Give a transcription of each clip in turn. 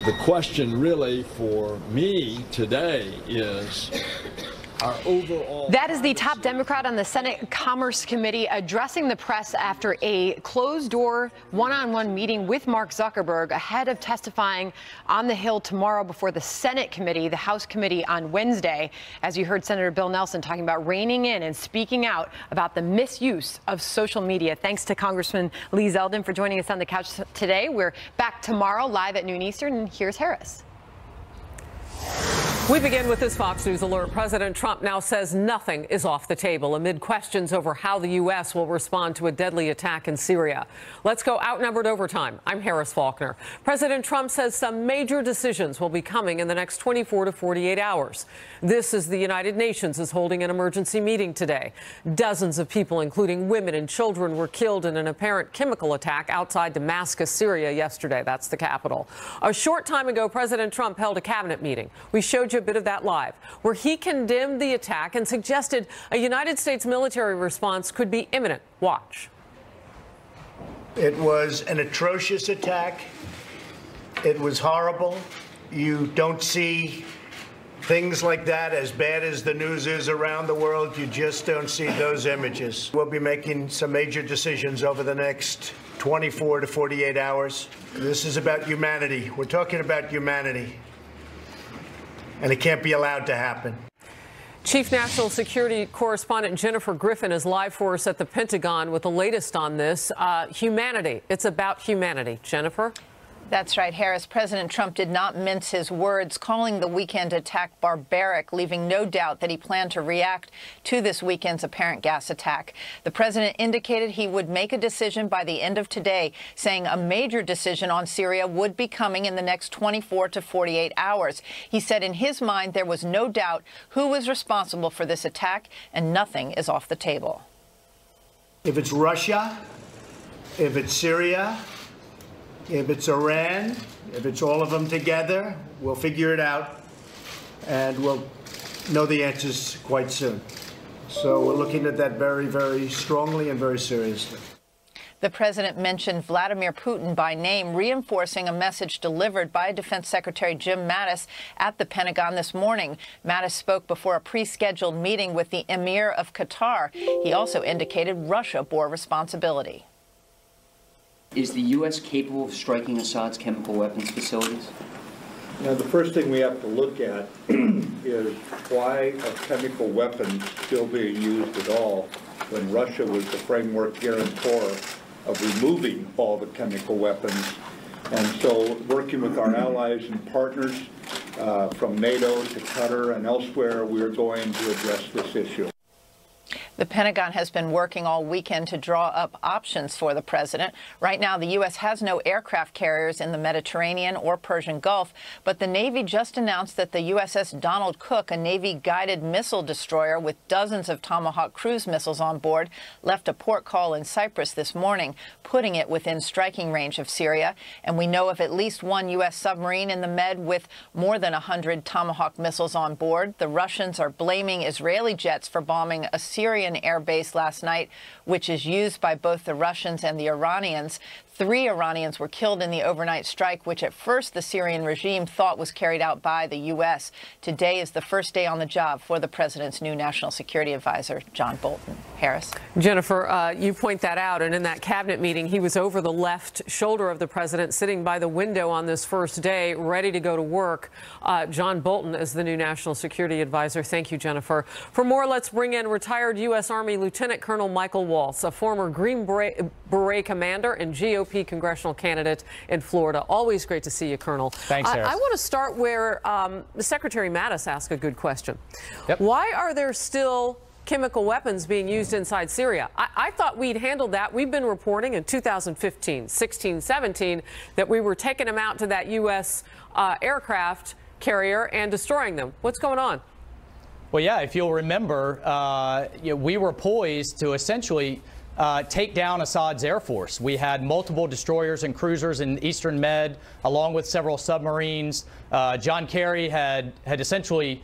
The question really for me today is our overall... That is the top Democrat on the Senate Commerce Committee addressing the press after a closed-door, one-on-one meeting with Mark Zuckerberg ahead of testifying on the Hill tomorrow before the Senate committee, the House committee on Wednesday. As you heard Senator Bill Nelson talking about reining in and speaking out about the misuse of social media. Thanks to Congressman Lee Zeldin for joining us on the couch today. We're back tomorrow live at noon Eastern, and here's Harris. We begin with this Fox News alert. President Trump now says nothing is off the table amid questions over how the U.S. will respond to a deadly attack in Syria. Let's go outnumbered overtime. I'm Harris Faulkner. President Trump says some major decisions will be coming in the next 24 to 48 hours. This is the United Nations is holding an emergency meeting today. Dozens of people, including women and children, were killed in an apparent chemical attack outside Damascus, Syria yesterday. That's the capital. A short time ago, President Trump held a cabinet meeting. We showed you a bit of that live, where he condemned the attack and suggested a United States military response could be imminent. Watch. It was an atrocious attack. It was horrible. You don't see things like that, as bad as the news is around the world. You just don't see those images. We'll be making some major decisions over the next 24 to 48 hours. This is about humanity. We're talking about humanity. And it can't be allowed to happen. Chief National Security Correspondent Jennifer Griffin is live for us at the Pentagon with the latest on this. Humanity. It's about humanity. Jennifer? That's right, Harris. President Trump did not mince his words, calling the weekend attack barbaric, leaving no doubt that he planned to react to this weekend's apparent gas attack. The president indicated he would make a decision by the end of today, saying a major decision on Syria would be coming in the next 24 to 48 hours. He said in his mind there was no doubt who was responsible for this attack, and nothing is off the table. If it's Russia, if it's Syria, if it's Iran, if it's all of them together, we'll figure it out, and we'll know the answers quite soon. So we're looking at that very, very strongly and very seriously. The president mentioned Vladimir Putin by name, reinforcing a message delivered by Defense Secretary Jim Mattis at the Pentagon this morning. Mattis spoke before a pre-scheduled meeting with the Emir of Qatar. He also indicated Russia bore responsibility. Is the U.S. capable of striking Assad's chemical weapons facilities? Now, the first thing we have to look at is why are chemical weapons still being used at all when Russia was the framework guarantor of removing all the chemical weapons. And so working with our allies and partners from NATO to Qatar and elsewhere, we are going to address this issue. The Pentagon has been working all weekend to draw up options for the president. Right now, the U.S. has no aircraft carriers in the Mediterranean or Persian Gulf, but the Navy just announced that the USS Donald Cook, a Navy-guided missile destroyer with dozens of Tomahawk cruise missiles on board, left a port call in Cyprus this morning, putting it within striking range of Syria. And we know of at least one U.S. submarine in the Med with more than 100 Tomahawk missiles on board. The Russians are blaming Israeli jets for bombing a Syrian air base last night, which is used by both the Russians and the Iranians. 3 Iranians were killed in the overnight strike, which at first the Syrian regime thought was carried out by the U.S. Today is the first day on the job for the president's new national security advisor, John Bolton. Harris? Jennifer, you point that out, and in that cabinet meeting, he was over the left shoulder of the president, sitting by the window on this first day, ready to go to work. John Bolton is the new national security advisor. Thank you, Jennifer. For more, let's bring in retired U.S. Army Lieutenant Colonel Michael Waltz, a former Green Beret commander and GOP congressional candidate in Florida. Always great to see you, Colonel. Thanks, Harris. I want to start where Secretary Mattis asked a good question. Yep. Why are there still chemical weapons being used inside Syria? I thought we'd handled that. We've been reporting in 2015, 16, 17 that we were taking them out to that U.S. Aircraft carrier and destroying them. What's going on? Well, yeah, if you'll remember, we were poised to essentially take down Assad's air force. We had multiple destroyers and cruisers in Eastern Med, along with several submarines. John Kerry had essentially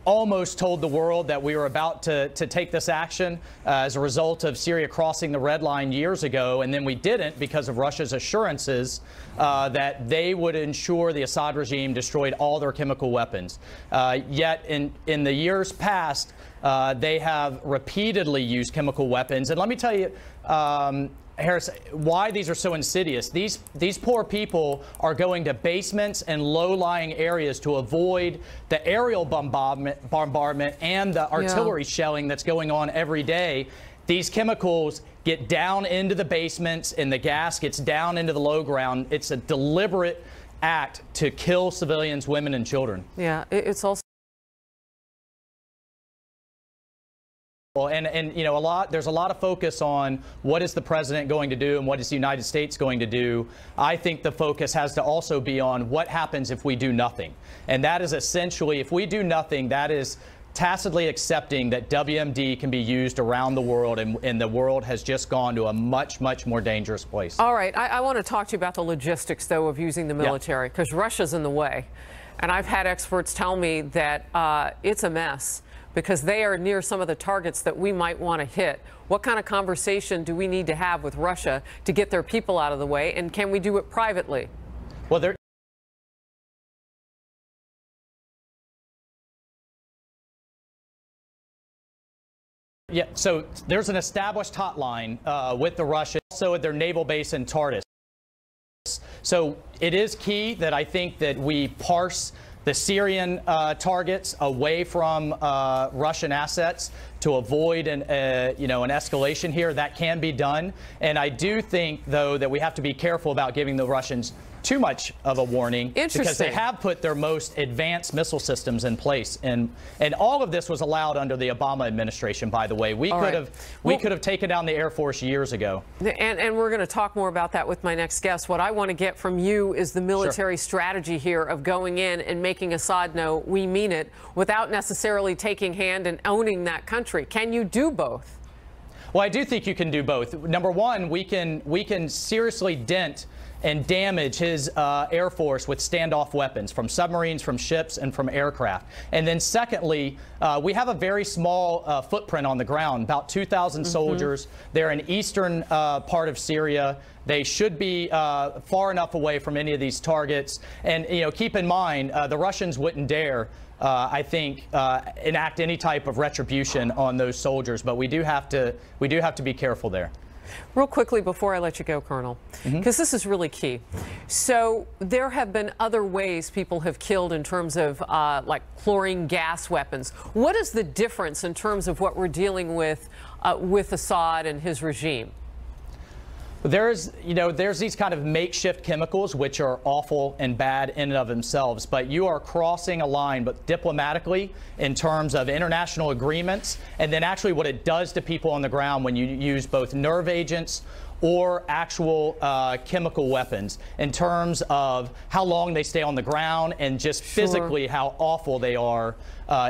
almost told the world that we were about to take this action as a result of Syria crossing the red line years ago, and then we didn't because of Russia's assurances that they would ensure the Assad regime destroyed all their chemical weapons. Yet in the years past, they have repeatedly used chemical weapons. And let me tell you, Harris, why these are so insidious. These poor people are going to basements and low-lying areas to avoid the aerial bombardment and the artillery shelling that's going on every day. These chemicals get down into the basements and the gas gets down into the low ground. It's a deliberate act to kill civilians, women, and children. Yeah, it's also. And you know, there's a lot of focus on what is the president going to do and what is the United States going to do. I think the focus has to also be on what happens if we do nothing. And that is essentially, if we do nothing, that is tacitly accepting that WMD can be used around the world, and the world has just gone to a much, much more dangerous place. All right. I want to talk to you about the logistics, though, of using the military, because Russia's in the way. And I've had experts tell me that it's a mess, because they are near some of the targets that we might want to hit. What kind of conversation do we need to have with Russia to get their people out of the way, and can we do it privately? Well, yeah, so there's an established hotline with the Russians, also at their naval base in Tartus. So it is key that I think that we parse the Syrian targets away from Russian assets to avoid an escalation here. That can be done. And I do think, though, that we have to be careful about giving the Russians too much of a warning, because they have put their most advanced missile systems in place, and all of this was allowed under the Obama administration. By the way, we could have taken down the Air Force years ago. And we're going to talk more about that with my next guest. What I want to get from you is the military strategy here of going in and making Assad know we mean it, without necessarily taking hand and owning that country. Can you do both? Well, I do think you can do both. Number one, we can seriously dent and damage his Air Force with standoff weapons from submarines, from ships, and from aircraft. And then secondly, we have a very small footprint on the ground, about 2,000 soldiers. They're in eastern part of Syria. They should be far enough away from any of these targets. And keep in mind, the Russians wouldn't dare, I think, enact any type of retribution on those soldiers. But we do have to be careful there. Real quickly before I let you go, Colonel, because this is really key. So there have been other ways people have killed in terms of like chlorine gas weapons. What is the difference in terms of what we're dealing with Assad and his regime? There's these kind of makeshift chemicals which are awful and bad in and of themselves, but you are crossing a line, but diplomatically, in terms of international agreements, and then actually what it does to people on the ground when you use both nerve agents or actual chemical weapons, in terms of how long they stay on the ground and just physically how awful they are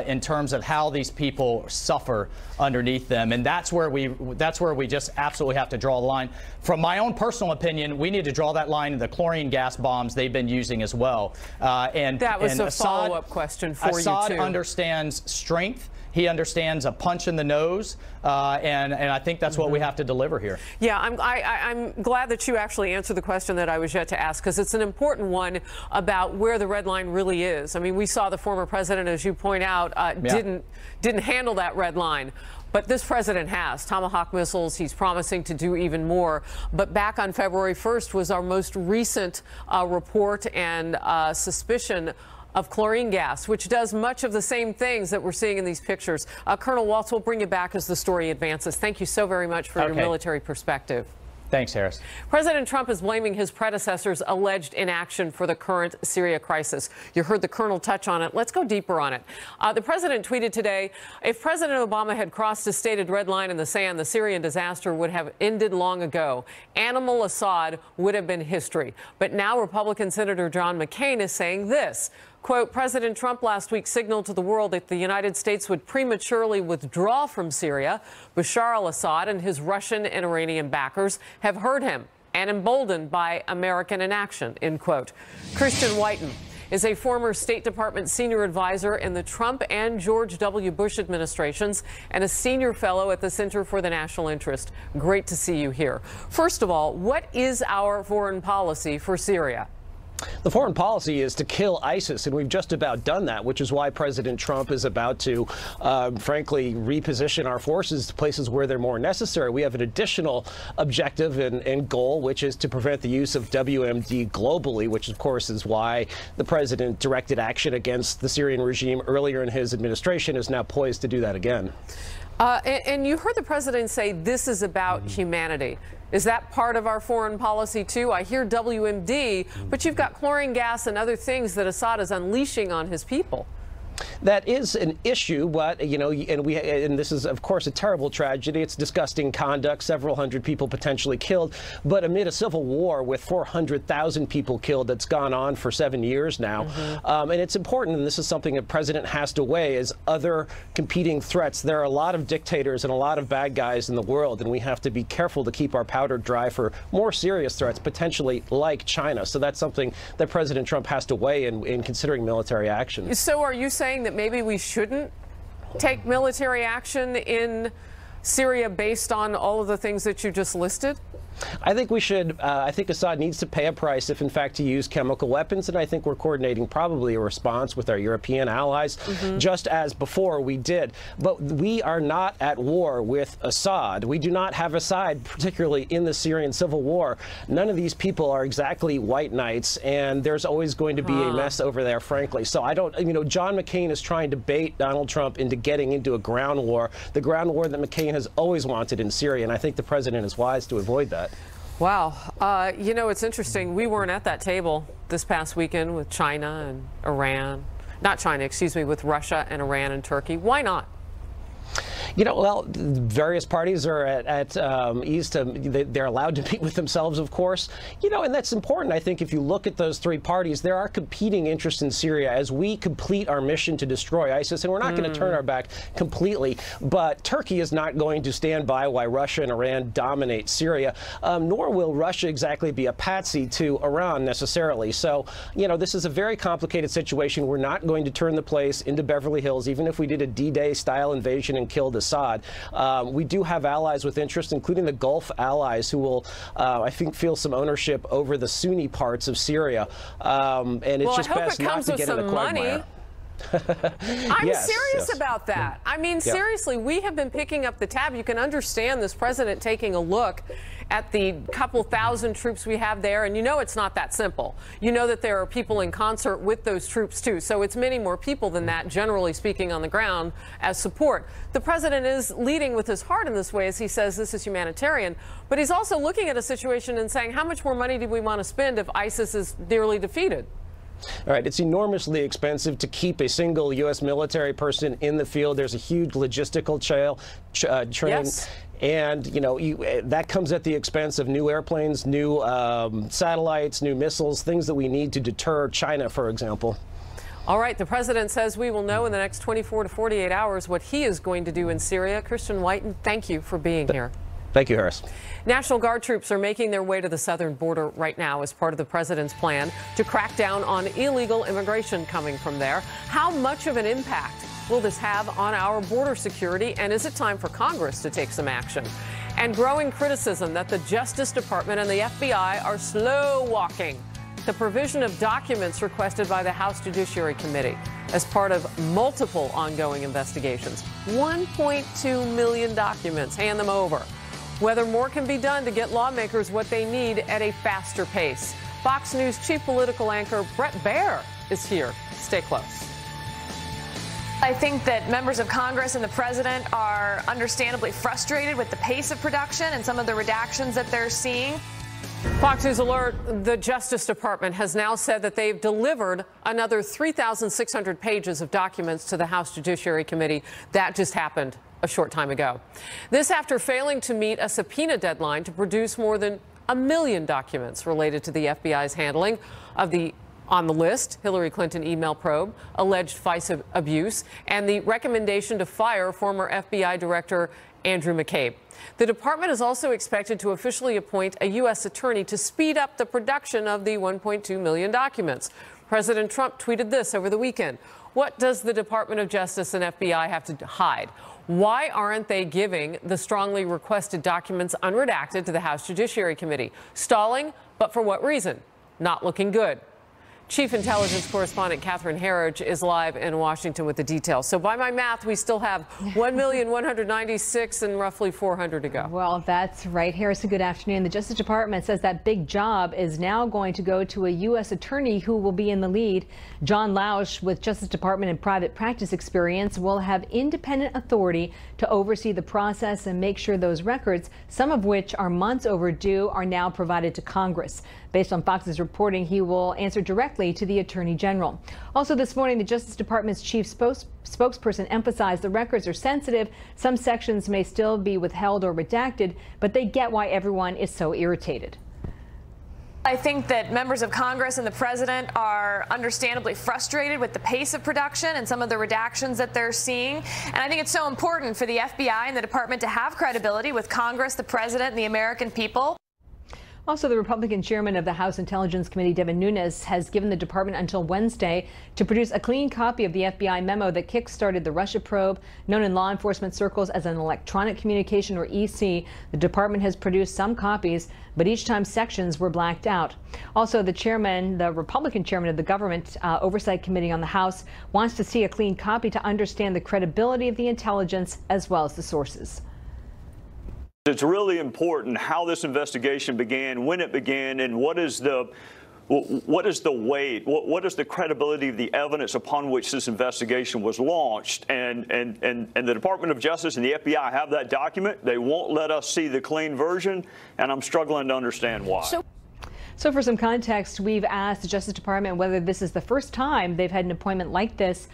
in terms of how these people suffer underneath them. And that's where we just absolutely have to draw the line. From my own personal opinion, we need to draw that line in the chlorine gas bombs they've been using as well. And that was a follow-up question for you, too. Assad understands strength. He understands a punch in the nose, and I think that's what we have to deliver here. Yeah, I'm glad that you actually answered the question that I was yet to ask, because it's an important one about where the red line really is. I mean, we saw the former president, as you point out, didn't handle that red line. But this president has. Tomahawk missiles, he's promising to do even more. But back on February 1st was our most recent report and suspicion of chlorine gas, which does much of the same things that we're seeing in these pictures. Colonel Waltz, we'll bring you back as the story advances. Thank you so very much for your military perspective. Thanks, Harris. President Trump is blaming his predecessor's alleged inaction for the current Syria crisis. You heard the colonel touch on it. Let's go deeper on it. The president tweeted today, if President Obama had crossed a stated red line in the sand, the Syrian disaster would have ended long ago. Animal Assad would have been history. But now Republican Senator John McCain is saying this. Quote, President Trump last week signaled to the world that the United States would prematurely withdraw from Syria. Bashar al-Assad and his Russian and Iranian backers have heard him and emboldened by American inaction, end quote. Christian Whiten, is a former State Department senior advisor in the Trump and George W. Bush administrations and a senior fellow at the Center for the National Interest. Great to see you here. First of all, what is our foreign policy for Syria? The foreign policy is to kill ISIS, and we've just about done that, which is why President Trump is about to, frankly, reposition our forces to places where they're more necessary. We have an additional objective and goal, which is to prevent the use of WMD globally, which, of course, is why the president directed action against the Syrian regime earlier in his administration, is now poised to do that again. And you heard the president say this is about humanity. Is that part of our foreign policy, too? I hear WMD, but you've got chlorine gas and other things that Assad is unleashing on his people. That is an issue, but, you know, and this is, of course, a terrible tragedy. It's disgusting conduct, several hundred people potentially killed. But amid a civil war with 400,000 people killed that's gone on for 7 years now, and it's important, and this is something the president has to weigh, is other competing threats. There are a lot of dictators and a lot of bad guys in the world, and we have to be careful to keep our powder dry for more serious threats, potentially like China. So that's something that President Trump has to weigh in considering military action. So are you saying that maybe we shouldn't take military action in Syria based on all of the things that you just listed? I think we should. I think Assad needs to pay a price if, in fact, he used chemical weapons. And I think we're coordinating probably a response with our European allies, just as before we did. But we are not at war with Assad. We do not have a side, particularly in the Syrian civil war. None of these people are exactly white knights, and there's always going to be a mess over there, frankly. So I don't, you know, John McCain is trying to bait Donald Trump into getting into a ground war, the ground war that McCain has always wanted in Syria. And I think the president is wise to avoid that. Wow. You know, it's interesting. We weren't at that table this past weekend with China and Iran. Not China, excuse me, with Russia and Iran and Turkey. Why not? You know, well, various parties are at ease to, they're allowed to meet with themselves, of course. You know, and that's important. I think if you look at those three parties, there are competing interests in Syria as we complete our mission to destroy ISIS. And we're not going to turn our back completely. But Turkey is not going to stand by while Russia and Iran dominate Syria, nor will Russia exactly be a patsy to Iran necessarily. So, you know, this is a very complicated situation. We're not going to turn the place into Beverly Hills, even if we did a D-Day style invasion and killed Assad. We do have allies with interest, including the Gulf allies, who will, I think, feel some ownership over the Sunni parts of Syria. And it's just best not to get in the quagmire. I'm serious about that. I mean, seriously, we have been picking up the tab. You can understand this president taking a look at the couple thousand troops we have there, and you know it's not that simple. You know that there are people in concert with those troops, too. So it's many more people than that, generally speaking, on the ground as support. The president is leading with his heart in this way as he says this is humanitarian, but he's also looking at a situation and saying, how much more money do we want to spend if ISIS is nearly defeated? All right, it's enormously expensive to keep a single U.S. military person in the field. There's a huge logistical train. Yes. And, you know, that comes at the expense of new airplanes, new satellites, new missiles, things that we need to deter China, for example. All right, the president says we will know in the next 24 to 48 hours what he is going to do in Syria. Christian Whiten, thank you for being here. Thank you, Harris. National Guard troops are making their way to the southern border right now as part of the president's plan to crack down on illegal immigration coming from there. How much of an impact will this have on our border security, and is it time for Congress to take some action? And growing criticism that the Justice Department and the FBI are slow walking the provision of documents requested by the House Judiciary Committee as part of multiple ongoing investigations. 1.2 million documents. Hand them over. Whether more can be done to get lawmakers what they need at a faster pace. Fox News chief political anchor Brett Baer is here. Stay close. I think that members of Congress and the president are understandably frustrated with the pace of production and some of the redactions that they're seeing. Fox News alert, the Justice Department has now said that they've delivered another 3,600 pages of documents to the House Judiciary Committee. That just happened a short time ago. This after failing to meet a subpoena deadline to produce more than 1 million documents related to the FBI's handling of the On the list, Hillary Clinton email probe, alleged FISA abuse, and the recommendation to fire former FBI Director Andrew McCabe. The department is also expected to officially appoint a U.S. attorney to speed up the production of the 1.2 million documents. President Trump tweeted this over the weekend. What does the Department of Justice and FBI have to hide? Why aren't they giving the strongly requested documents unredacted to the House Judiciary Committee? Stalling, but for what reason? Not looking good. Chief Intelligence Correspondent Catherine Herridge is live in Washington with the details. So by my math, we still have 1,196 and roughly 400 to go. Well, that's right, Harrison. Good afternoon. The Justice Department says that big job is now going to go to a U.S. attorney who will be in the lead. John Lausch, with Justice Department and private practice experience, will have independent authority to oversee the process and make sure those records, some of which are months overdue, are now provided to Congress. Based on Fox's reporting, he will answer directly to the Attorney General. Also this morning, the Justice Department's chief spokesperson emphasized the records are sensitive. Some sections may still be withheld or redacted, but they get why everyone is so irritated. I think that members of Congress and the president are understandably frustrated with the pace of production and some of the redactions that they're seeing. And I think it's so important for the FBI and the department to have credibility with Congress, the president, and the American people. Also, the Republican chairman of the House Intelligence Committee, Devin Nunes, has given the department until Wednesday to produce a clean copy of the FBI memo that kick-started the Russia probe, known in law enforcement circles as an electronic communication, or EC. The department has produced some copies, but each time sections were blacked out. Also, the Republican chairman of the Government Oversight Committee on the House, wants to see a clean copy to understand the credibility of the intelligence as well as the sources. It's really important how this investigation began, when it began, and what is the weight, what is the credibility of the evidence upon which this investigation was launched. And the Department of Justice and the FBI have that document. They won't let us see the clean version, and I'm struggling to understand why. So for some context, we've asked the Justice Department whether this is the first time they've had an appointment like this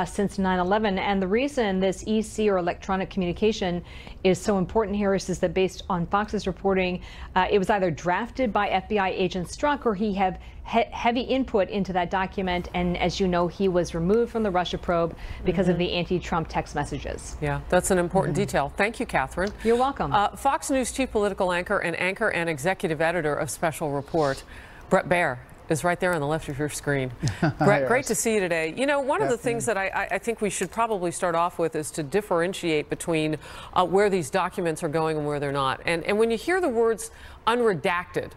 since 9/11. And the reason this EC, or electronic communication, is so important, Harris, is that based on Fox's reporting, it was either drafted by FBI agent Strzok, or he had heavy input into that document. And as you know, he was removed from the Russia probe because of the anti-Trump text messages. Yeah, that's an important detail. Thank you, Catherine. You're welcome. Fox News chief political anchor and executive editor of Special Report, Bret Baier, is right there on the left of your screen. Bret, great to see you today. You know, one of the things that I think we should probably start off with is to differentiate between where these documents are going and where they're not. And when you hear the words unredacted,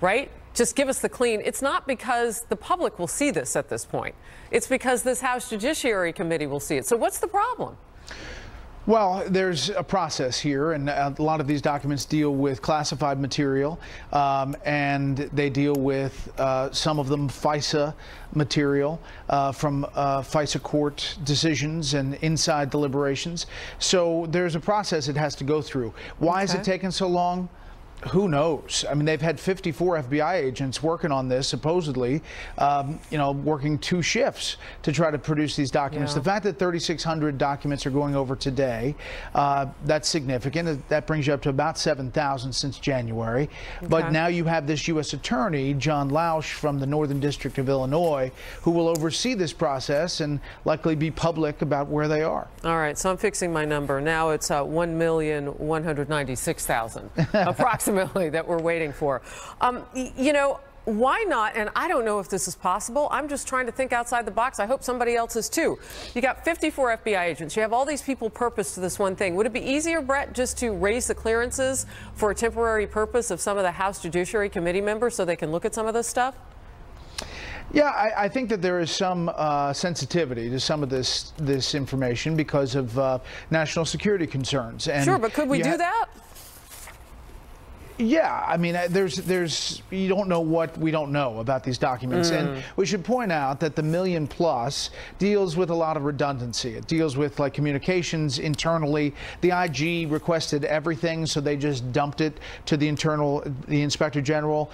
right? Just give us the clean. It's not because the public will see this at this point. It's because this House Judiciary Committee will see it. So what's the problem? Well, there's a process here, and a lot of these documents deal with classified material, and they deal with some of them FISA material from FISA court decisions and inside deliberations. So there's a process it has to go through. Why is it taking so long? Who knows? I mean, they've had 54 FBI agents working on this, supposedly, you know, working 2 shifts to try to produce these documents. The fact that 3,600 documents are going over today, that's significant. That brings you up to about 7,000 since January. But now you have this U.S. attorney, John Lausch, from the Northern District of Illinois, who will oversee this process and likely be public about where they are. All right, so I'm fixing my number. Now it's 1,196,000, approximately. That we're waiting for. You know, why not? And I don't know if this is possible. I'm just trying to think outside the box. I hope somebody else is too. You got 54 FBI agents. You have all these people purposed to this one thing. Would it be easier, Bret, just to raise the clearances for a temporary purpose of some of the House Judiciary Committee members so they can look at some of this stuff? Yeah, I think that there is some sensitivity to some of this information because of national security concerns. And sure, but could we do that? Yeah, I mean, you don't know what we don't know about these documents. And we should point out that the million plus deals with a lot of redundancy. It deals with like communications internally. The IG requested everything, so they just dumped it to the Inspector General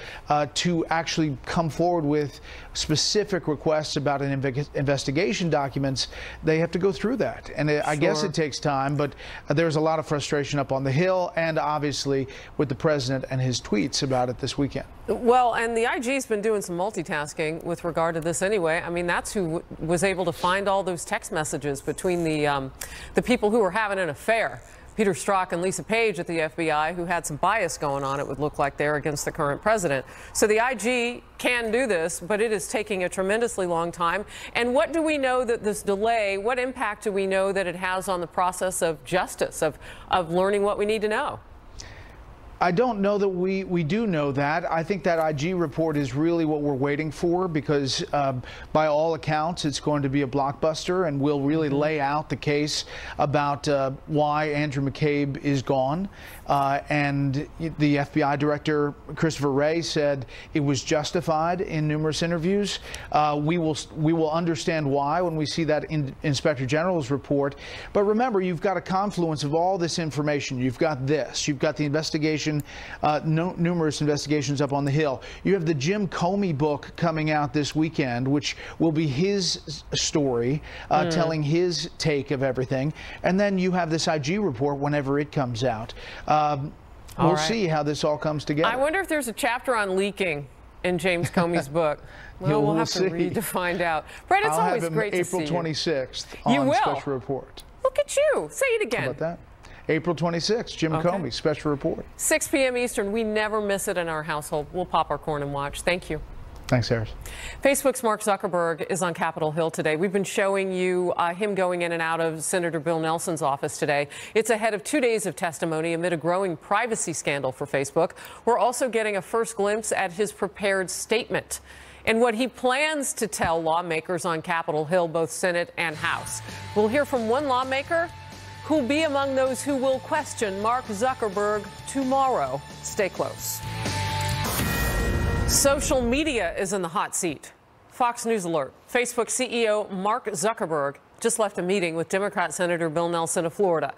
to actually come forward with specific requests about an investigation documents. They have to go through that. And I guess it takes time, but there's a lot of frustration up on the Hill and obviously with the president president and his tweets about it this weekend. Well, and the IG's been doing some multitasking with regard to this anyway. I mean, that's who was able to find all those text messages between the people who were having an affair. Peter Strzok and Lisa Page at the FBI, who had some bias going on, it would look like there, against the current president. So the IG can do this, but it is taking a tremendously long time. And what do we know that this delay, what impact do we know that it has on the process of justice, of learning what we need to know? I don't know that we do know that. I think that IG report is really what we're waiting for, because by all accounts, it's going to be a blockbuster and will really lay out the case about why Andrew McCabe is gone. And the FBI director, Christopher Wray, said it was justified in numerous interviews. We will understand why when we see that Inspector General's report. But remember, you've got a confluence of all this information. You've got this. You've got the investigation, numerous investigations up on the Hill. You have the Jim Comey book coming out this weekend, which will be his story, telling his take of everything. And then you have this IG report whenever it comes out. We'll see how this all comes together. I wonder if there's a chapter on leaking in James Comey's book. Well, we'll have to read to find out. Brett, it's always great to see you. April 26th on Special Report. Look at you. Say it again. How about that? April 26th, Jim Comey, Special Report. 6 p.m. Eastern. We never miss it in our household. We'll pop our corn and watch. Thank you. Thanks, Harris. Facebook's Mark Zuckerberg is on Capitol Hill today. We've been showing you him going in and out of Senator Bill Nelson's office today. It's ahead of 2 days of testimony amid a growing privacy scandal for Facebook. We're also getting a first glimpse at his prepared statement and what he plans to tell lawmakers on Capitol Hill, both Senate and House. We'll hear from one lawmaker who'll be among those who will question Mark Zuckerberg tomorrow. Stay close. Social media is in the hot seat. Fox News alert. Facebook CEO Mark Zuckerberg just left a meeting with Democrat Senator Bill Nelson of Florida.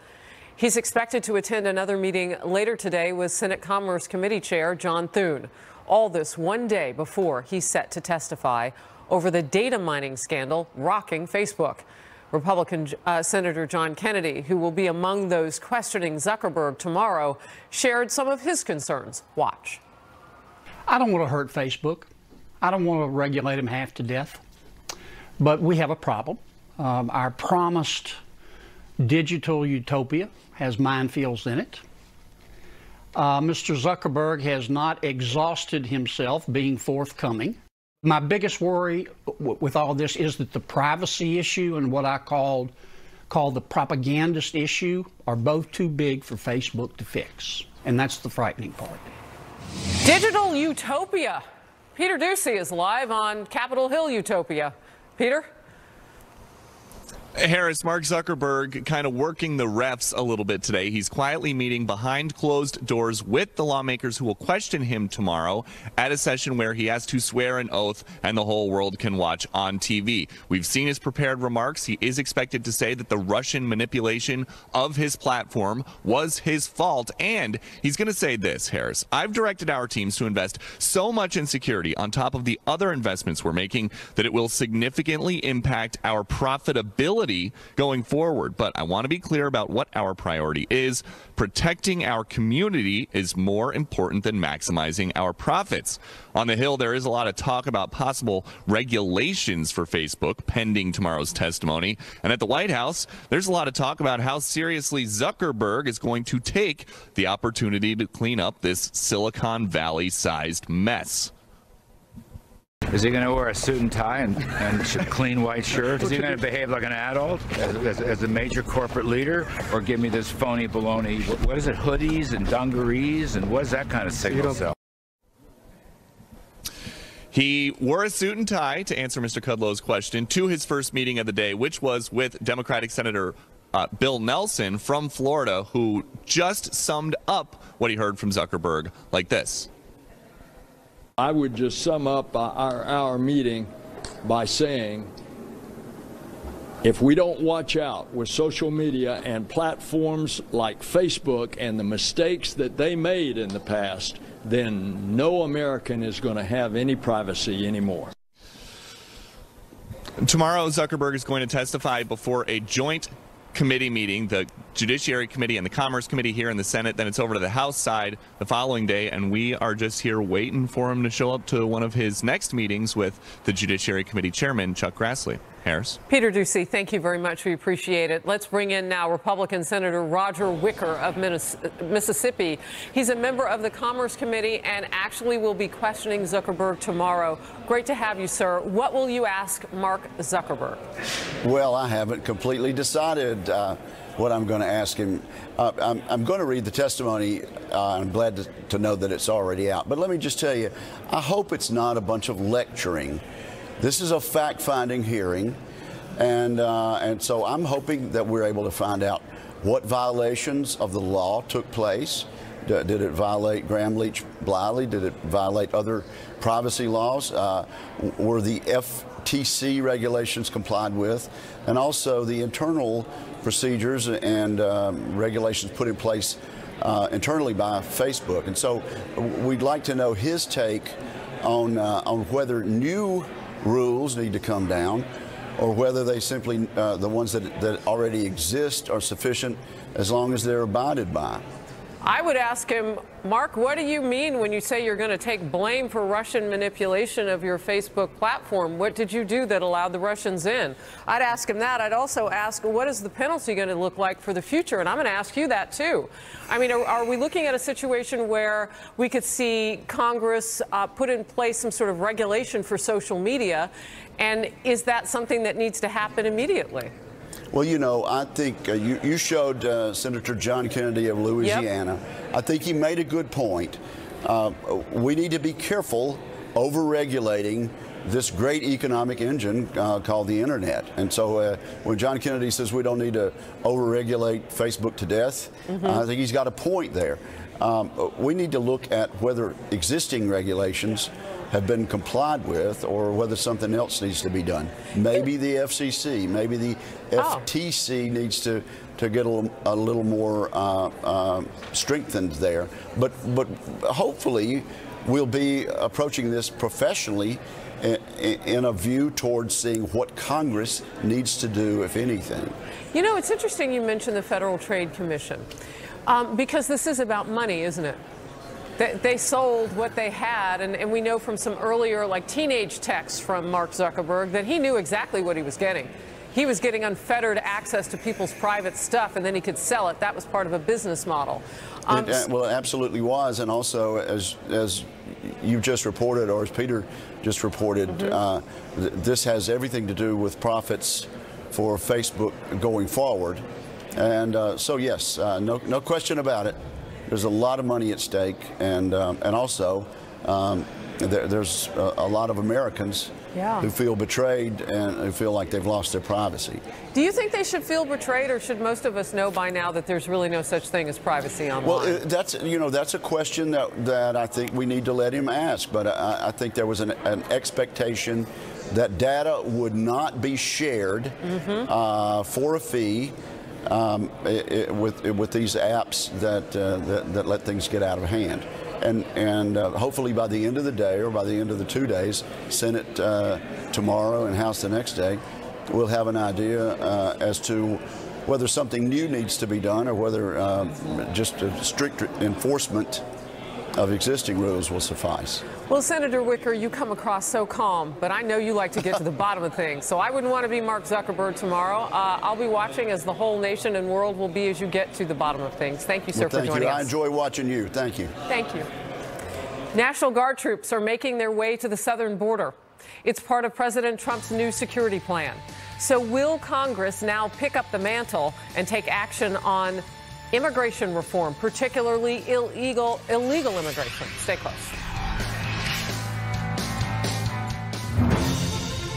He's expected to attend another meeting later today with Senate Commerce Committee Chair John Thune. All this 1 day before he's set to testify over the data mining scandal rocking Facebook. Republican Senator John Kennedy, who will be among those questioning Zuckerberg tomorrow, shared some of his concerns. Watch. I don't want to hurt Facebook. I don't want to regulate them half to death. But we have a problem. Our promised digital utopia has minefields in it. Mr. Zuckerberg has not exhausted himself being forthcoming. My biggest worry with all this is that the privacy issue and what I call the propagandist issue are both too big for Facebook to fix. And that's the frightening part. Digital utopia. Peter Ducey is live on Capitol Hill Utopia. Peter? Harris, Mark Zuckerberg kind of working the refs a little bit today. He's quietly meeting behind closed doors with the lawmakers who will question him tomorrow at a session where he has to swear an oath and the whole world can watch on TV. We've seen his prepared remarks. He is expected to say that the Russian manipulation of his platform was his fault. And he's going to say this, Harris: I've directed our teams to invest so much in security on top of the other investments we're making that it will significantly impact our profitability going forward. But I want to be clear about what our priority is. Protecting our community is more important than maximizing our profits. On the Hill, there is a lot of talk about possible regulations for Facebook pending tomorrow's testimony. And at the White House, there's a lot of talk about how seriously Zuckerberg is going to take the opportunity to clean up this Silicon Valley-sized mess. Is he going to wear a suit and tie and clean white shirt? Is he going to behave like an adult as a major corporate leader, or give me this phony baloney? What is it, hoodies and dungarees, and what is that kind of signal cell? He wore a suit and tie to answer Mr. Kudlow's question to his first meeting of the day, which was with Democratic Senator Bill Nelson from Florida, who just summed up what he heard from Zuckerberg like this. I would just sum up our meeting by saying, if we don't watch out with social media and platforms like Facebook and the mistakes that they made in the past, then no American is going to have any privacy anymore. Tomorrow, Zuckerberg is going to testify before a joint committee meeting, the Judiciary Committee and the Commerce Committee here in the Senate. Then it's over to the House side the following day, and we are just here waiting for him to show up to one of his next meetings with the Judiciary Committee Chairman, Chuck Grassley. Harris. Peter Ducey, thank you very much. We appreciate it. Let's bring in now Republican Senator Roger Wicker of Mississippi. He's a member of the Commerce Committee and actually will be questioning Zuckerberg tomorrow. Great to have you, sir. What will you ask Mark Zuckerberg? Well, I haven't completely decided what I'm going to ask him. I'm going to read the testimony. I'm glad to know that it's already out. But let me just tell you, I hope it's not a bunch of lecturing. This is a fact-finding hearing, and so I'm hoping that we're able to find out what violations of the law took place. Did it violate Gramm-Leach-Bliley? Did it violate other privacy laws? Were the FTC regulations complied with? And also the internal procedures and regulations put in place internally by Facebook. And so we'd like to know his take on whether new rules need to come down, or whether they simply, the ones that already exist are sufficient as long as they're abided by. I would ask him, Mark, what do you mean when you say you're going to take blame for Russian manipulation of your Facebook platform? What did you do that allowed the Russians in? I'd ask him that. I'd also ask, what is the penalty going to look like for the future? And I'm going to ask you that, too. I mean, are we looking at a situation where we could see Congress put in place some sort of regulation for social media? And is that something that needs to happen immediately? Well, you know, I think you showed Senator John Kennedy of Louisiana. Yep. I think he made a good point. We need to be careful over-regulating this great economic engine called the Internet. And so when John Kennedy says we don't need to over-regulate Facebook to death, I think he's got a point there. We need to look at whether existing regulations have been complied with, or whether something else needs to be done. Maybe the FCC, maybe the FTC needs to get a little more strengthened there. But hopefully we'll be approaching this professionally in a view towards seeing what Congress needs to do, if anything. You know, it's interesting you mentioned the Federal Trade Commission, because this is about money, isn't it? They sold what they had, and we know from some earlier, like, teenage texts from Mark Zuckerberg that he knew exactly what he was getting. He was getting unfettered access to people's private stuff, and then he could sell it. That was part of a business model. Well, it absolutely was, and also, as you just reported, or as Peter just reported, this has everything to do with profits for Facebook going forward. And so, yes, no question about it. There's a lot of money at stake, and also there's a lot of Americans who feel betrayed and who feel like they've lost their privacy. Do you think they should feel betrayed, or should most of us know by now that there's really no such thing as privacy online? Well, that's a question that I think we need to let him ask. But I think there was an expectation that data would not be shared for a fee. With these apps that let things get out of hand, and hopefully by the end of the day, or by the end of the 2 days, Senate tomorrow and House the next day, we'll have an idea as to whether something new needs to be done, or whether just a strict enforcement of existing rules will suffice. Well, Senator Wicker, you come across so calm, but I know you like to get to the bottom of things. So I wouldn't want to be Mark Zuckerberg tomorrow. I'll be watching, as the whole nation and world will be, as you get to the bottom of things. Thank you, sir, for joining us. I enjoy watching you. Thank you. Thank you. National Guard troops are making their way to the southern border. It's part of President Trump's new security plan. So will Congress now pick up the mantle and take action on immigration reform, particularly illegal immigration? Stay close.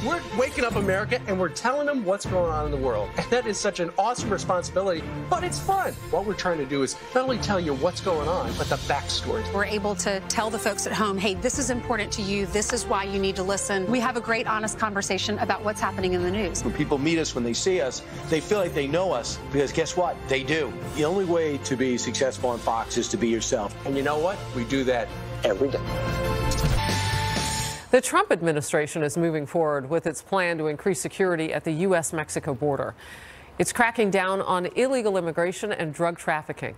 We're waking up America, and we're telling them what's going on in the world. And that is such an awesome responsibility, but it's fun. What we're trying to do is not only tell you what's going on, but the backstory. We're able to tell the folks at home, hey, this is important to you. This is why you need to listen. We have a great, honest conversation about what's happening in the news. When people meet us, when they see us, they feel like they know us, because guess what? They do. The only way to be successful on Fox is to be yourself. And you know what? We do that every day. The Trump administration is moving forward with its plan to increase security at the U.S.-Mexico border. It's cracking down on illegal immigration and drug trafficking.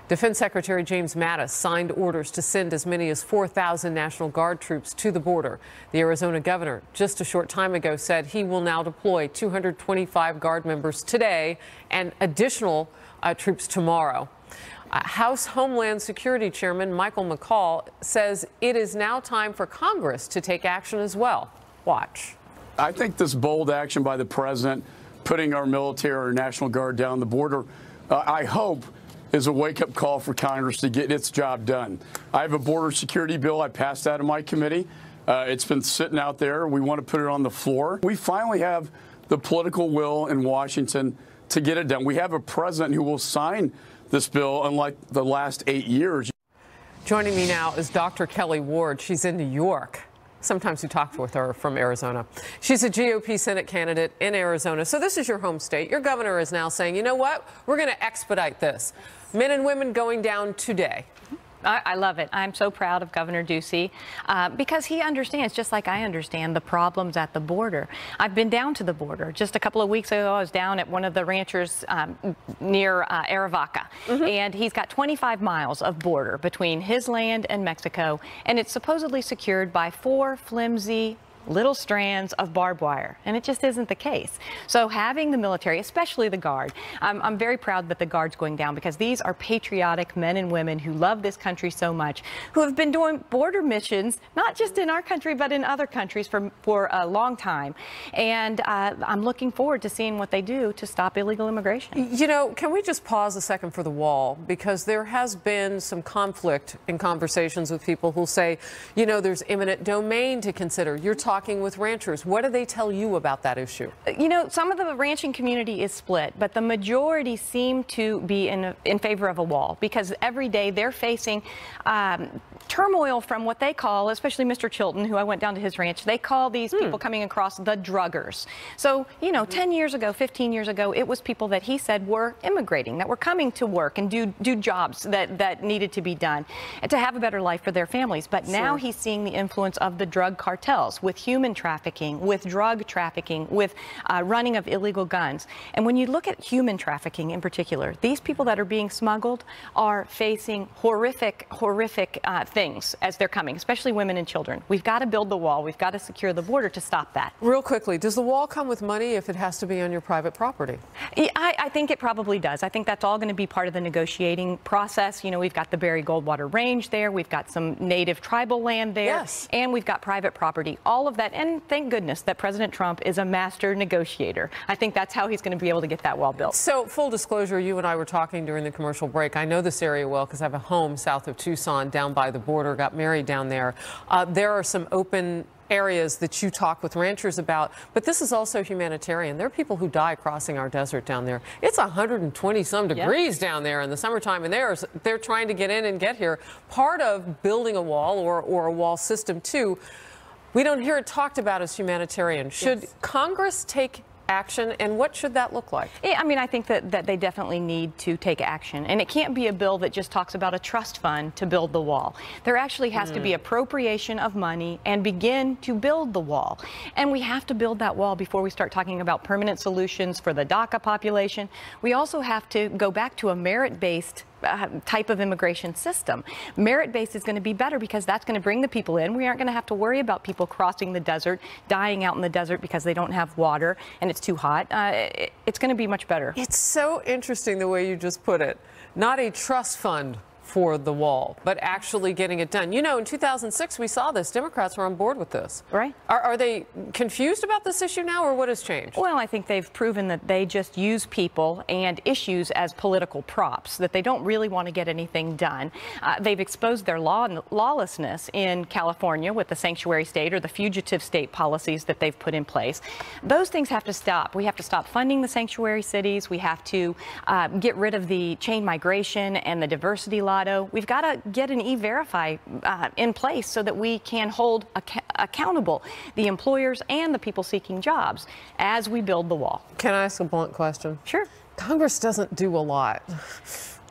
Defense Secretary James Mattis signed orders to send as many as 4,000 National Guard troops to the border. The Arizona governor just a short time ago said he will now deploy 225 Guard members today and additional troops tomorrow. House Homeland Security Chairman Michael McCaul says it is now time for Congress to take action as well. Watch. I think this bold action by the president, putting our military, our National Guard down the border, I hope is a wake-up call for Congress to get its job done. I have a border security bill. I passed out of my committee. It's been sitting out there. We want to put it on the floor. We finally have the political will in Washington to get it done. We have a president who will sign this bill, unlike the last 8 years. Joining me now is Dr. Kelly Ward. She's in New York. Sometimes we talk with her from Arizona. She's a GOP Senate candidate in Arizona. So this is your home state. Your governor is now saying, you know what? We're going to expedite this. Men and women going down today. I love it. I'm so proud of Governor Ducey because he understands, just like I understand, the problems at the border. I've been down to the border. Just a couple of weeks ago, I was down at one of the ranchers near Arivaca, and he's got 25 miles of border between his land and Mexico, and it's supposedly secured by 4 flimsy little strands of barbed wire, and it just isn't the case. So having the military, especially the Guard, I'm very proud that the Guard's going down because these are patriotic men and women who love this country so much, who have been doing border missions, not just in our country, but in other countries for a long time. And I'm looking forward to seeing what they do to stop illegal immigration. You know, can we just pause a second for the wall? Because there has been some conflict in conversations with people who'll say, you know, there's eminent domain to consider. You're talking with ranchers. What do they tell you about that issue? You know, some of the ranching community is split, but the majority seem to be in favor of a wall because every day they're facing turmoil from what they call, especially Mr. Chilton, who I went down to his ranch, they call these people coming across the druggers. So, you know, 10 years ago, 15 years ago, it was people that he said were immigrating, that were coming to work and do jobs that needed to be done and to have a better life for their families. But now he's seeing the influence of the drug cartels with human trafficking, with drug trafficking, with running of illegal guns. And when you look at human trafficking in particular, these people that are being smuggled are facing horrific things as they're coming, especially women and children. We've got to build the wall. We've got to secure the border to stop that. Real quickly, does the wall come with money if it has to be on your private property? I think it probably does. I think that's all going to be part of the negotiating process. You know, we've got the Berry Goldwater Range there. We've got some native tribal land there. Yes. And we've got private property. All of that. And thank goodness that President Trump is a master negotiator. I think that's how he's going to be able to get that wall built. So, full disclosure, you and I were talking during the commercial break. I know this area well because I have a home south of Tucson down by the border, got married down there. There are some open areas that you talk with ranchers about, but this is also humanitarian. There are people who die crossing our desert down there. It's 120 some degrees down there in the summertime, and they're trying to get in and get here. Part of building a wall or a wall system too, we don't hear it talked about as humanitarian. Should Congress take action, and what should that look like? I mean, I think that they definitely need to take action, and it can't be a bill that just talks about a trust fund to build the wall. There actually has to be appropriation of money and begin to build the wall, and we have to build that wall before we start talking about permanent solutions for the DACA population. We also have to go back to a merit-based type of immigration system. Merit-based is going to be better because that's going to bring the people in. We aren't going to have to worry about people crossing the desert, dying out in the desert because they don't have water and it's too hot. It's going to be much better. It's so interesting the way you just put it. Not a trust fund for the wall, but actually getting it done. You know, in 2006, we saw this. Democrats were on board with this. Right. Are they confused about this issue now, or what has changed? Well, I think they've proven that they just use people and issues as political props, that they don't really want to get anything done. They've exposed their lawlessness in California with the sanctuary state or the fugitive state policies that they've put in place. Those things have to stop. We have to stop funding the sanctuary cities. We have to get rid of the chain migration and the diversity law. We've got to get an E-Verify in place so that we can hold accountable the employers and the people seeking jobs as we build the wall. Can I ask a blunt question? Sure. Congress doesn't do a lot.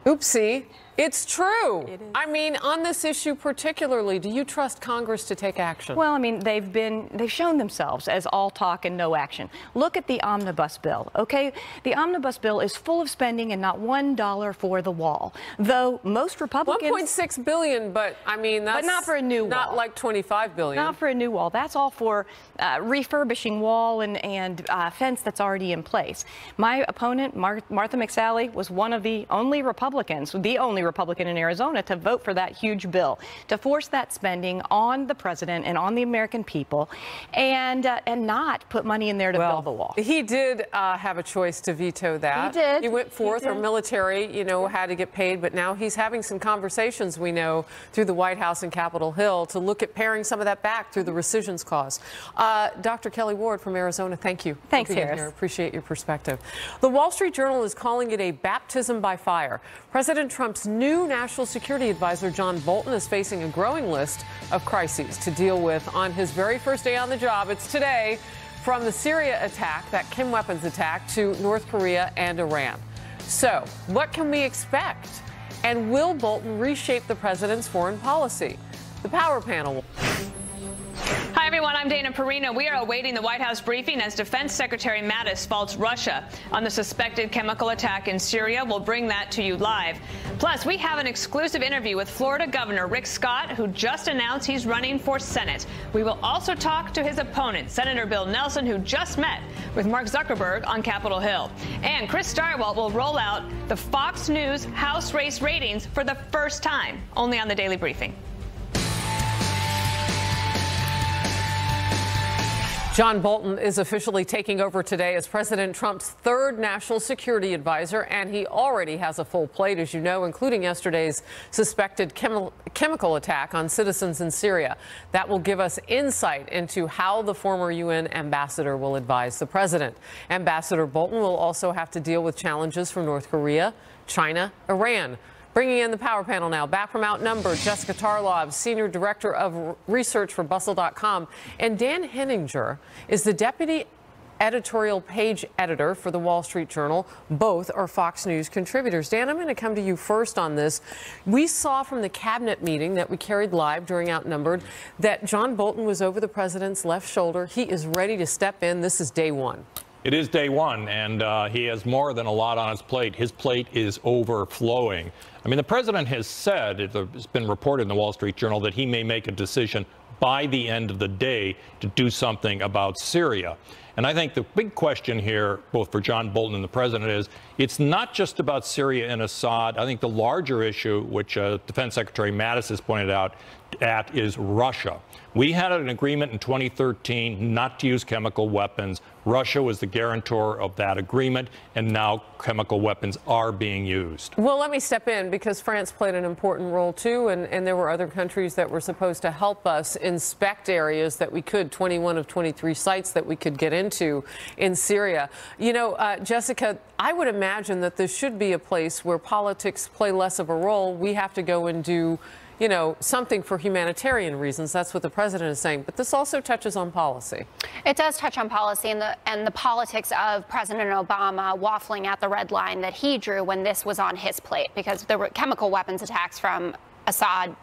Oopsie. It's true. It is. I mean, on this issue particularly, do you trust Congress to take action? Well, I mean, they've shown themselves as all talk and no action. Look at the omnibus bill, okay? The omnibus bill is full of spending and not $1 for the wall. Though most Republicans... $1.6 billion, but I mean, that's... But not for a new wall. Not like $25 billion. Not for a new wall. That's all for refurbishing wall and fence that's already in place. My opponent, Martha McSally, was one of the only Republicans, the only Republican in Arizona to vote for that huge bill, to force that spending on the president and on the American people, and not put money in there to build the wall. He did have a choice to veto that. He did. He went forth. Our military, you know, had to get paid, but now he's having some conversations, we know, through the White House and Capitol Hill to look at paring some of that back through the rescissions clause. Dr. Kelly Ward from Arizona, thank you. Thanks, for being Harris. here. Appreciate your perspective. The Wall Street Journal is calling it a baptism by fire. President Trump's new national security advisor, John Bolton, is facing a growing list of crises to deal with on his very first day on the job. It's today, from the Syria attack, that chem weapons attack, to North Korea and Iran. So, what can we expect? And will Bolton reshape the president's foreign policy? The Power Panel. Hi, everyone. I'm Dana Perino. We are awaiting the White House briefing as Defense Secretary Mattis faults Russia on the suspected chemical attack in Syria. We'll bring that to you live. Plus, we have an exclusive interview with Florida Governor Rick Scott, who just announced he's running for Senate. We will also talk to his opponent, Senator Bill Nelson, who just met with Mark Zuckerberg on Capitol Hill. And Chris Stirewalt will roll out the Fox News House race ratings for the first time, only on the Daily Briefing. John Bolton is officially taking over today as President Trump's third national security advisor, and he already has a full plate, as you know, including yesterday's suspected chemical attack on citizens in Syria. That will give us insight into how the former UN ambassador will advise the president. Ambassador Bolton will also have to deal with challenges from North Korea, China, Iran. Bringing in the Power Panel now, back from Outnumbered, Jessica Tarlov, Senior Director of Research for Bustle.com, and Dan Henninger is the Deputy Editorial Page Editor for the Wall Street Journal. Both are Fox News contributors. Dan, I'm going to come to you first on this. We saw from the cabinet meeting that we carried live during Outnumbered that John Bolton was over the president's left shoulder. He is ready to step in. This is day one. It is day one, and he has more than a lot on his plate. His plate is overflowing. I mean, the president has said, it's been reported in the Wall Street Journal, that he may make a decision by the end of the day to do something about Syria. And I think the big question here, both for John Bolton and the president, is it's not just about Syria and Assad. I think the larger issue, which Defense Secretary Mattis has pointed out, is Russia. We had an agreement in 2013 not to use chemical weapons. Russia was the guarantor of that agreement, and now chemical weapons are being used. Well, let me step in, because France played an important role, too, and there were other countries that were supposed to help us inspect areas that we could, 21 of 23 sites that we could get into in Syria. You know, Jessica, I would imagine that this should be a place where politics play less of a role. We have to go and do, you know, something for humanitarian reasons. That's what the president is saying. But this also touches on policy. It does touch on policy and the politics of President Obama waffling at the red line that he drew when this was on his plate, because there were chemical weapons attacks from Assad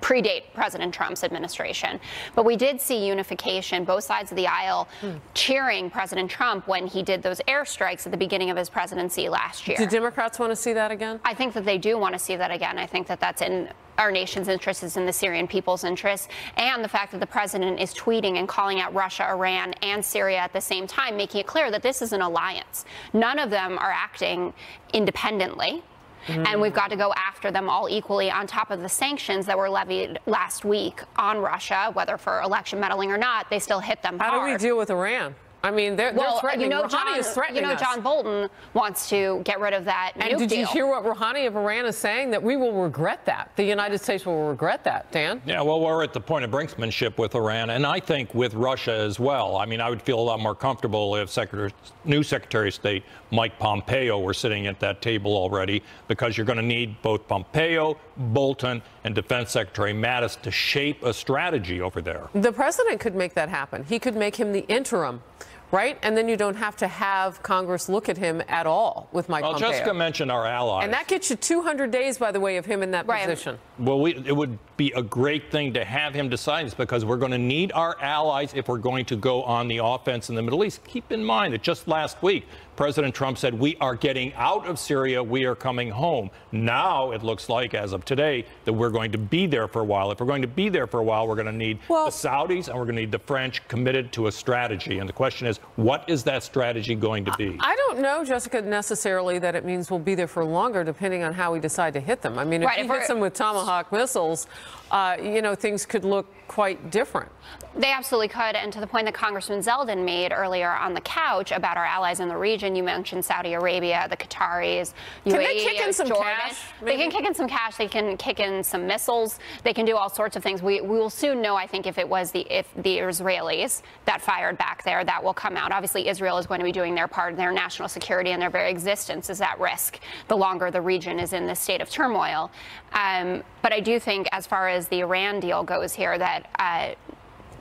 predate President Trump's administration. But we did see unification, both sides of the aisle cheering President Trump when he did those airstrikes at the beginning of his presidency last year. Do Democrats want to see that again? I think that they do want to see that again. I think that that's in our nation's interest, is in the Syrian people's interest, and the fact that the president is tweeting and calling out Russia, Iran, and Syria at the same time, making it clear that this is an alliance. None of them are acting independently. And we've got to go after them all equally, on top of the sanctions that were levied last week on Russia, whether for election meddling or not. They still hit them hard. How do we deal with Iran? I mean, they're threatening. Rouhani is threatening us. John Bolton wants to get rid of that nuke deal. And did you hear what Rouhani of Iran is saying? That we will regret that. The United States will regret that. Dan? Yeah, well, we're at the point of brinksmanship with Iran, and I think with Russia as well. I mean, I would feel a lot more comfortable if new Secretary of State Mike Pompeo were sitting at that table already, because you're going to need both Pompeo, Bolton, and Defense Secretary Mattis to shape a strategy over there. The president could make that happen. He could make him the interim right? And then you don't have to have Congress look at him at all with Mike Pompeo. Well, Jessica mentioned our allies. And that gets you 200 days, by the way, of him in that position. Well, it would be a great thing to have him decide this, because we're going to need our allies if we're going to go on the offense in the Middle East. Keep in mind that just last week, President Trump said, we are getting out of Syria, we are coming home. Now it looks like, as of today, that we're going to be there for a while. If we're going to be there for a while, we're going to need the Saudis and we're going to need the French committed to a strategy. And the question is, what is that strategy going to be? I don't know, Jessica, necessarily that it means we'll be there for longer, depending on how we decide to hit them. I mean, if he hits them with Tomahawk missiles, you know, things could look quite different. They absolutely could. And to the point that Congressman Zeldin made earlier on the couch about our allies in the region, you mentioned Saudi Arabia, the Qataris, UAE, Can they kick in some Jordan. cash? They can kick in some cash. They can kick in some missiles. They can do all sorts of things. We will soon know, I think, if the Israelis that fired back there, that will come out. Obviously, Israel is going to be doing their part. Their national security and their very existence is at risk the longer the region is in this state of turmoil. But I do think, as far as the Iran deal goes here, that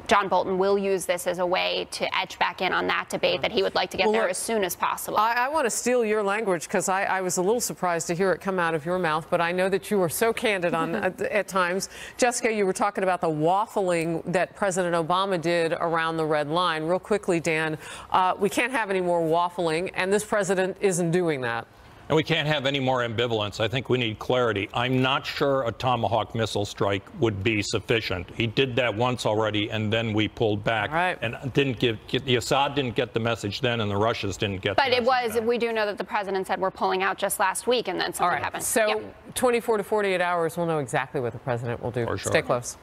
John Bolton will use this as a way to edge back in on that debate, that he would like to get there as soon as possible. I want to steal your language, because I was a little surprised to hear it come out of your mouth, but I know that you were so candid on at times. Jessica, you were talking about the waffling that President Obama did around the red line. Real quickly, Dan, we can't have any more waffling, and this president isn't doing that. And we can't have any more ambivalence. I think we need clarity. I'm not sure a Tomahawk missile strike would be sufficient. He did that once already, and then we pulled back. Right. And didn't the Assad didn't get the message then, and the Russians didn't get the message. But we do know that the president said we're pulling out just last week, and then something happened. So 24 to 48 hours, we'll know exactly what the president will do. For sure. Stay close.